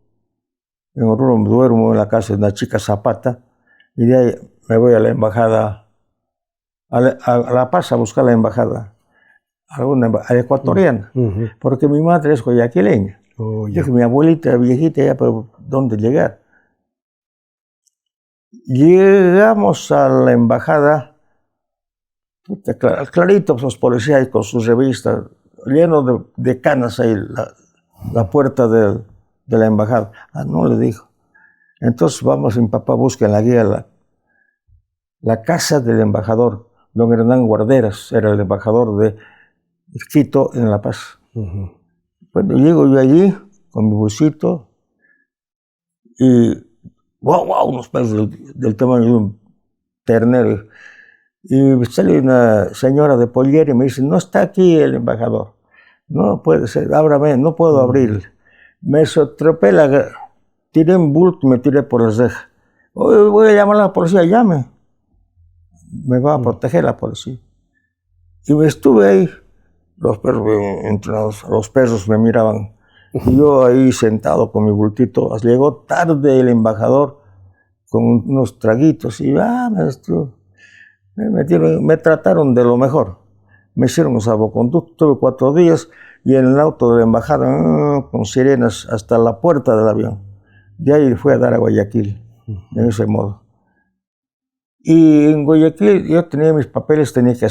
En Oruro me duermo en la casa de una chica Zapata, y de ahí me voy a la embajada, a La Paz, a buscar la embajada, a ecuatoriana, porque mi madre es guayaquileña. Dije, mi abuelita viejita, ya, pero ¿dónde llegar? Llegamos a la embajada, clarito, los policías con sus revistas, lleno de canas ahí, la puerta de la embajada. Ah, no, le dijo. Entonces vamos, mi papá busca en la guía la casa del embajador, don Hernán Guarderas, era el embajador de Quito en La Paz. Bueno, llego yo allí con mi busito y wow, unos perros del tamaño de un ternero. Y sale una señora de Polier y me dice, no está aquí el embajador. No puede ser, ábrame, no puedo abrirle. Me sotropé tiré un bulto y me tiré por las rejas. Voy a llamar a la policía, llame. Me va a proteger la policía. Y me estuve ahí, los perros entrenados, los perros me miraban. Y yo ahí sentado con mi bultito. Llegó tarde el embajador con unos traguitos y me trataron de lo mejor. Me hicieron un salvoconducto, tuve 4 días y en el auto de la embajada con sirenas hasta la puerta del avión. De ahí fui a dar a Guayaquil, de ese modo. Y en Guayaquil yo tenía mis papeles, tenía que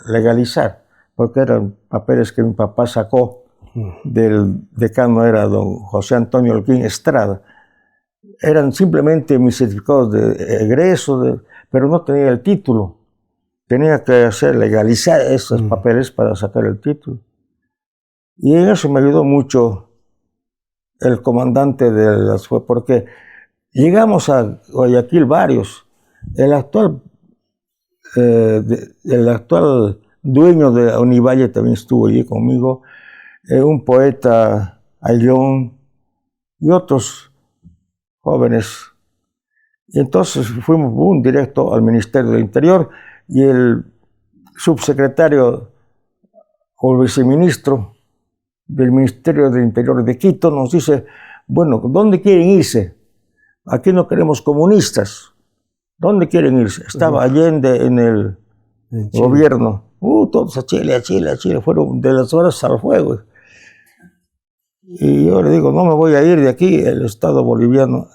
legalizar, porque eran papeles que mi papá sacó del decano, era don José Antonio Holguín Estrada. Eran simplemente mis certificados de egreso, pero no tenía el título. Tenía que legalizar esos papeles para sacar el título. Y en eso me ayudó mucho el comandante de las FUE, porque llegamos a Guayaquil varios. El actual dueño de Univalle también estuvo allí conmigo, un poeta, Ayllón, y otros jóvenes. Y entonces fuimos directo al Ministerio del Interior, y el subsecretario o viceministro del Ministerio del Interior de Quito nos dice, bueno, ¿dónde quieren irse? Aquí no queremos comunistas. ¿Dónde quieren irse? Estaba Allende en el gobierno. Todos a Chile, fueron de las horas al fuego. Y yo le digo, no me voy a ir de aquí, el Estado boliviano,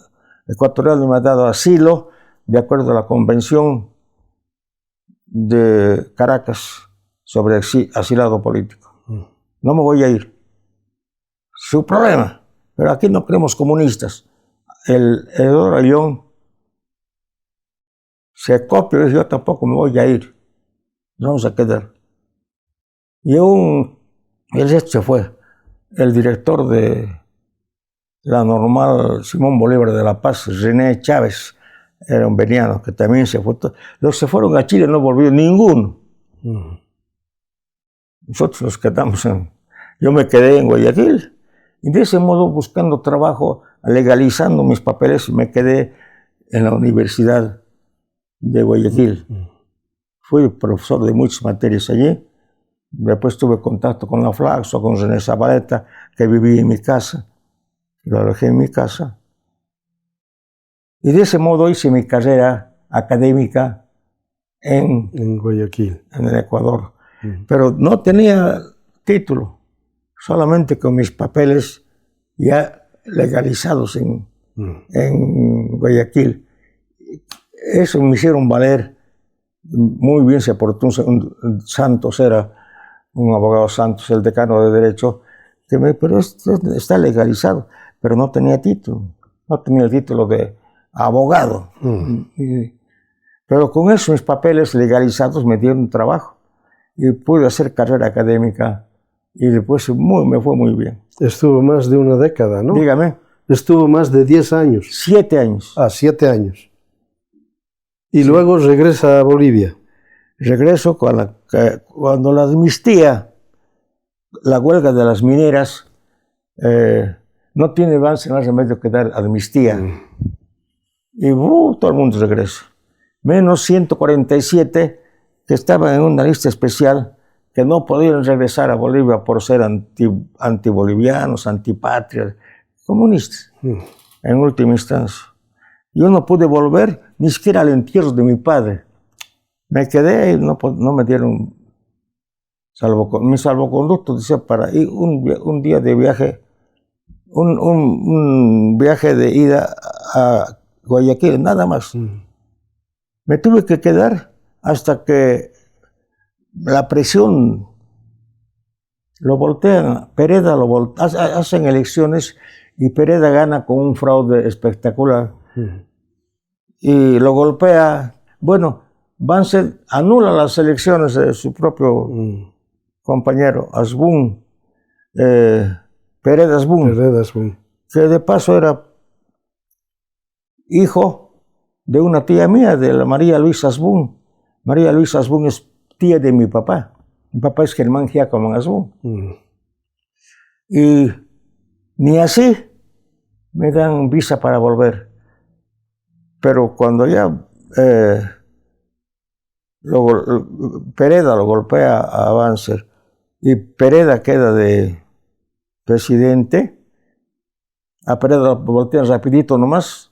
ecuatoriano me ha dado asilo, de acuerdo a la Convención de Caracas sobre asilado político. No me voy a ir. Su problema, pero aquí no queremos comunistas. El Eduardo Ayllón se copia y dice, yo tampoco me voy a ir. Nos vamos a quedar. Y el resto se fue. El director de la normal Simón Bolívar de La Paz, René Chávez, era un veniano que también se fue. Los que se fueron a Chile no volvieron ninguno. Nosotros nos quedamos yo me quedé en Guayaquil y de ese modo buscando trabajo, legalizando mis papeles, me quedé en la Universidad de Guayaquil. Fui profesor de muchas materias allí. Después tuve contacto con la Flaxo, con René Zabaleta, que vivía en mi casa. Lo alojé en mi casa. Y de ese modo hice mi carrera académica en Guayaquil, en el Ecuador. Pero no tenía título, solamente con mis papeles ya legalizados en Guayaquil. Eso me hicieron valer muy bien. Se portó Santos, era un abogado Santos, el decano de Derecho, pero esto está legalizado, pero no tenía título, no tenía el título de abogado. Pero con eso mis papeles legalizados me dieron trabajo y pude hacer carrera académica y después me fue muy bien. Estuvo más de una década, ¿no? Dígame. Estuvo más de 10 años. 7 años. 7 años. Y Sí. Luego regresa a Bolivia. Regreso cuando la amnistía, la huelga de las mineras, no tiene más remedio que dar amnistía. Y todo el mundo regresa. Menos 147 que estaban en una lista especial que no podían regresar a Bolivia por ser antibolivianos, antipatrias, comunistas, en última instancia. Yo no pude volver ni siquiera al entierro de mi padre. Me quedé y no me dieron mi salvoconducto, decía, para ir un día de viaje, un viaje de ida a Guayaquil, nada más. Me tuve que quedar hasta que la presión lo voltean. Pereda hacen elecciones y Pereda gana con un fraude espectacular. Y lo golpea. Bueno, Banzer anula las elecciones de su propio compañero, Asbun, Pereda Asbun, que de paso era hijo de una tía mía, de la María Luisa Asbun. María Luisa Asbun es tía de mi papá. Mi papá es Germán Giacomo Asbun. Y ni así me dan visa para volver. Pero cuando ya Pereda lo golpea a Banzer y Pereda queda de presidente, a Pereda lo voltean rapidito nomás,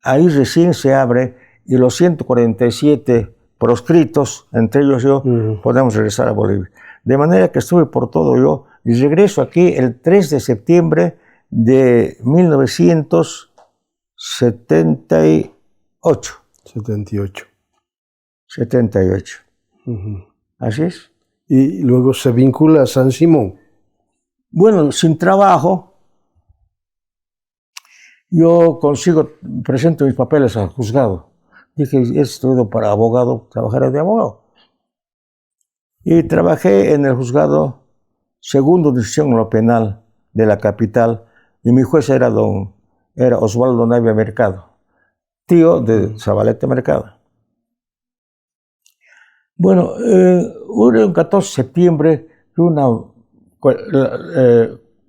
ahí recién se abre y los 147 proscritos, entre ellos yo, podemos regresar a Bolivia. De manera que estuve por todo yo y regreso aquí el 3 de septiembre de 1978. 78. Así es. Y luego se vincula a San Simón. Bueno, sin trabajo, yo presento mis papeles al juzgado. Dije, he estudiado para abogado, trabajaré de abogado. Y trabajé en el juzgado segundo de instrucción en lo penal de la capital, y mi juez era Osvaldo Navia Mercado, tío de Zabaleta Mercado. Bueno, un 14 de septiembre,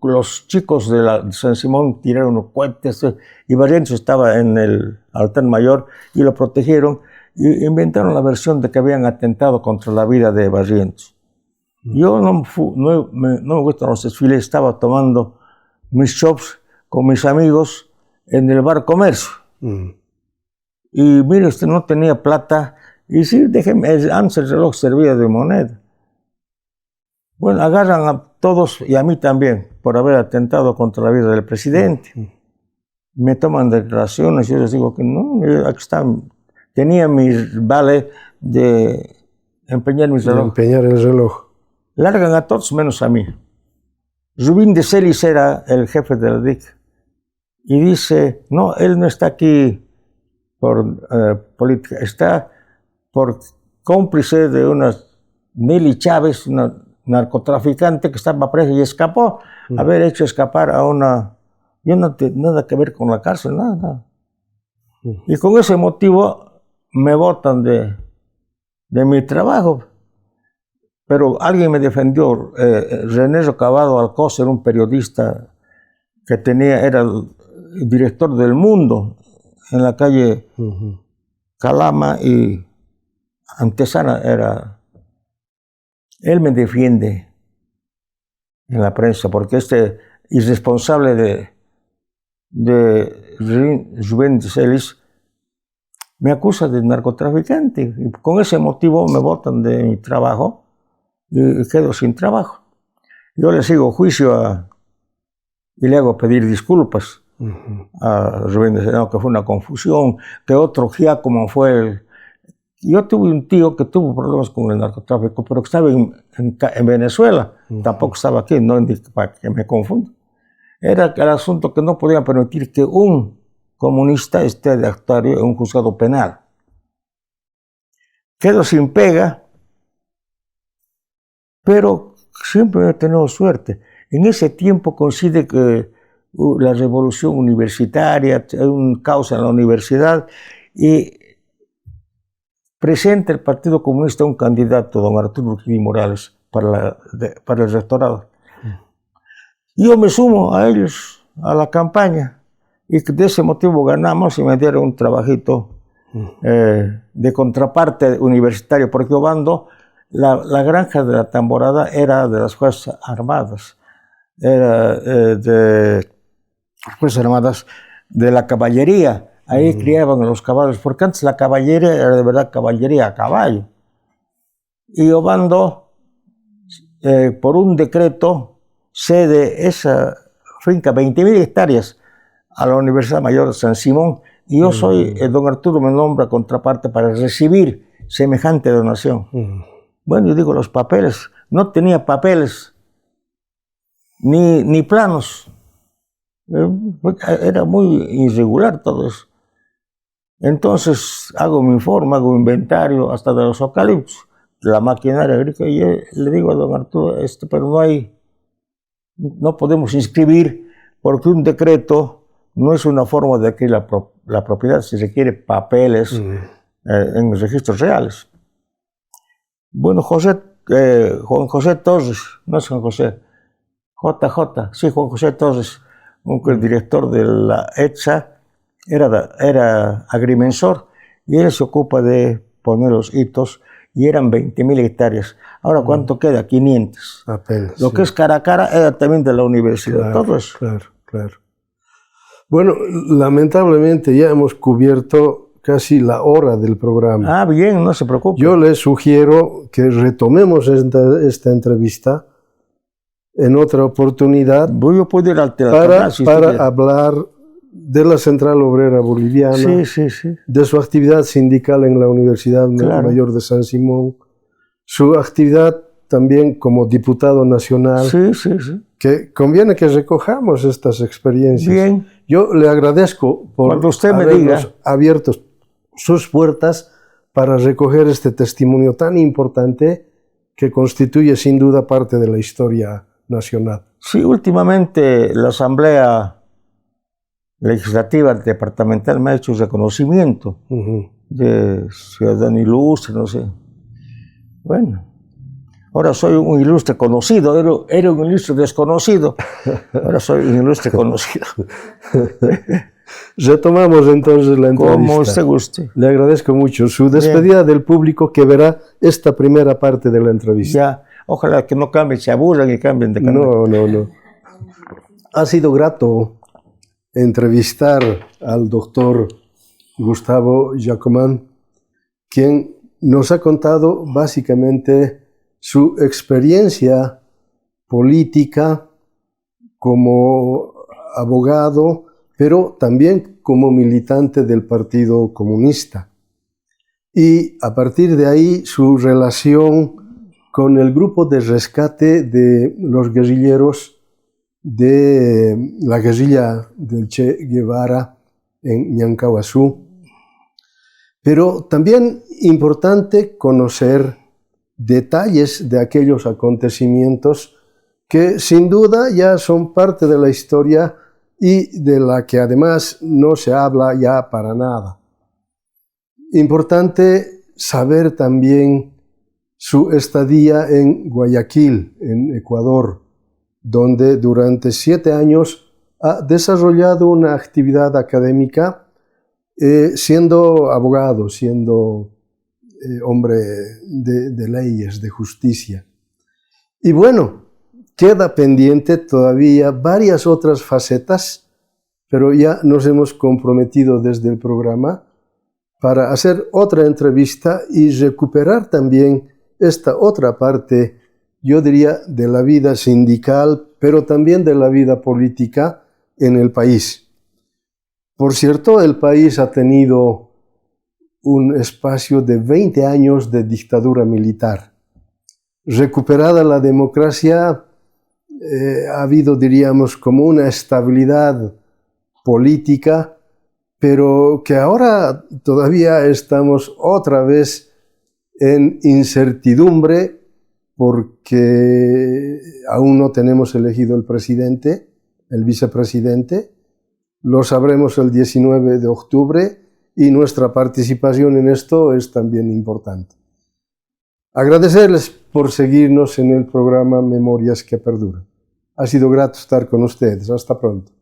los chicos de San Simón tiraron unos cohetes y Barrientos estaba en el altar mayor y lo protegieron y inventaron la versión de que habían atentado contra la vida de Barrientos. Yo no me gustan los desfiles, estaba tomando mis shops con mis amigos en el bar Comercio. Y mire, usted no tenía plata. Y sí, déjeme, antes el reloj servía de moneda. Bueno, agarran a todos y a mí también por haber atentado contra la vida del presidente. Me toman declaraciones y yo les digo que no, aquí están. Tenía mis vales de empeñar mis relojes. Empeñar el reloj. Largan a todos menos a mí. Rubín de Celis era el jefe de la DIC. Y dice, no, él no está aquí por política, está por cómplice de una Nelly Chávez, una narcotraficante que estaba preso y escapó. Haber hecho escapar a una... Yo no tengo nada que ver con la cárcel, nada. Y con ese motivo me botan de mi trabajo. Pero alguien me defendió. René Rocabado Alcocer, un periodista que era el director del Mundo en la calle Calama y Antesana él me defiende en la prensa porque este irresponsable de Rubén Celis me acusa de narcotraficante y con ese motivo me botan de mi trabajo y quedo sin trabajo. Yo le sigo juicio y le hago pedir disculpas a Rubén de Celis, que fue una confusión, que otro Giacomo fue Yo tuve un tío que tuvo problemas con el narcotráfico, pero que estaba en Venezuela, tampoco estaba aquí, no para que me confunda. Era el asunto que no podían permitir que un comunista esté de actuario en un juzgado penal. Quedo sin pega, pero siempre he tenido suerte. En ese tiempo coincide que la revolución universitaria, hay un caos en la universidad y presenta el Partido Comunista un candidato, don Arturo Gil Morales, para el rectorado. Yo me sumo a ellos, a la campaña, y de ese motivo ganamos y me dieron un trabajito de contraparte universitario, porque Obando, la granja de la Tamborada era de las Fuerzas Armadas, era de las Fuerzas Armadas de la caballería. Ahí criaban a los caballos, porque antes la caballería era de verdad caballería a caballo. Y Obando, por un decreto, cede esa finca, 20.000 hectáreas, a la Universidad Mayor de San Simón. Y yo soy, don Arturo me nombra contraparte para recibir semejante donación. Bueno, yo digo, los papeles, no tenía papeles, ni planos. Era muy irregular todo eso. Entonces hago mi informe, hago inventario hasta de los eucaliptos, de la maquinaria agrícola, y yo le digo a don Arturo, pero no podemos inscribir porque un decreto no es una forma de adquirir la propiedad, se requiere papeles en los registros reales. Bueno, Juan José Torres, no es Juan José, Juan José Torres, el director de la ETSA, era agrimensor y él se ocupa de poner los hitos y eran 20.000 hectáreas. Ahora, ¿cuánto queda? 500. Apenas. Lo que es cara a cara era también de la universidad. Claro, todo eso. Claro. Bueno, lamentablemente ya hemos cubierto casi la hora del programa. Ah, bien, no se preocupe. Yo les sugiero que retomemos esta entrevista en otra oportunidad. Yo puedo ir al para hablar de la Central Obrera Boliviana, sí. de su actividad sindical en la Universidad Mayor de San Simón, su actividad también como diputado nacional, sí. que conviene que recojamos estas experiencias. Bien. Yo le agradezco por habernos abierto sus puertas para recoger este testimonio tan importante que constituye sin duda parte de la historia nacional. Sí, últimamente la Asamblea Legislativa Departamental me ha hecho reconocimiento de ciudadano ilustre, no sé. Bueno, ahora soy un ilustre conocido, era un ilustre desconocido, ahora soy un ilustre conocido. Retomamos entonces la entrevista. Como usted guste. Le agradezco mucho su despedida del público que verá esta primera parte de la entrevista. Ya, ojalá que no cambien, se aburran y cambien de canal. No. Ha sido grato entrevistar al doctor Gustavo Giacomán, quien nos ha contado básicamente su experiencia política como abogado, pero también como militante del Partido Comunista. Y a partir de ahí su relación con el grupo de rescate de los guerrilleros de la guerrilla del Che Guevara en Ñancahuazú. Pero también importante conocer detalles de aquellos acontecimientos que sin duda ya son parte de la historia y de la que además no se habla ya para nada. Importante saber también su estadía en Guayaquil, en Ecuador, donde durante 7 años ha desarrollado una actividad académica siendo abogado, siendo hombre de leyes, de justicia. Y bueno, queda pendiente todavía varias otras facetas, pero ya nos hemos comprometido desde el programa para hacer otra entrevista y recuperar también esta otra parte, yo diría, de la vida sindical, pero también de la vida política en el país. Por cierto, el país ha tenido un espacio de 20 años de dictadura militar. Recuperada la democracia, ha habido, diríamos, como una estabilidad política, pero que ahora todavía estamos otra vez en incertidumbre porque aún no tenemos elegido el presidente, el vicepresidente. Lo sabremos el 19 de octubre y nuestra participación en esto es también importante. Agradecerles por seguirnos en el programa Memorias que Perduran. Ha sido grato estar con ustedes. Hasta pronto.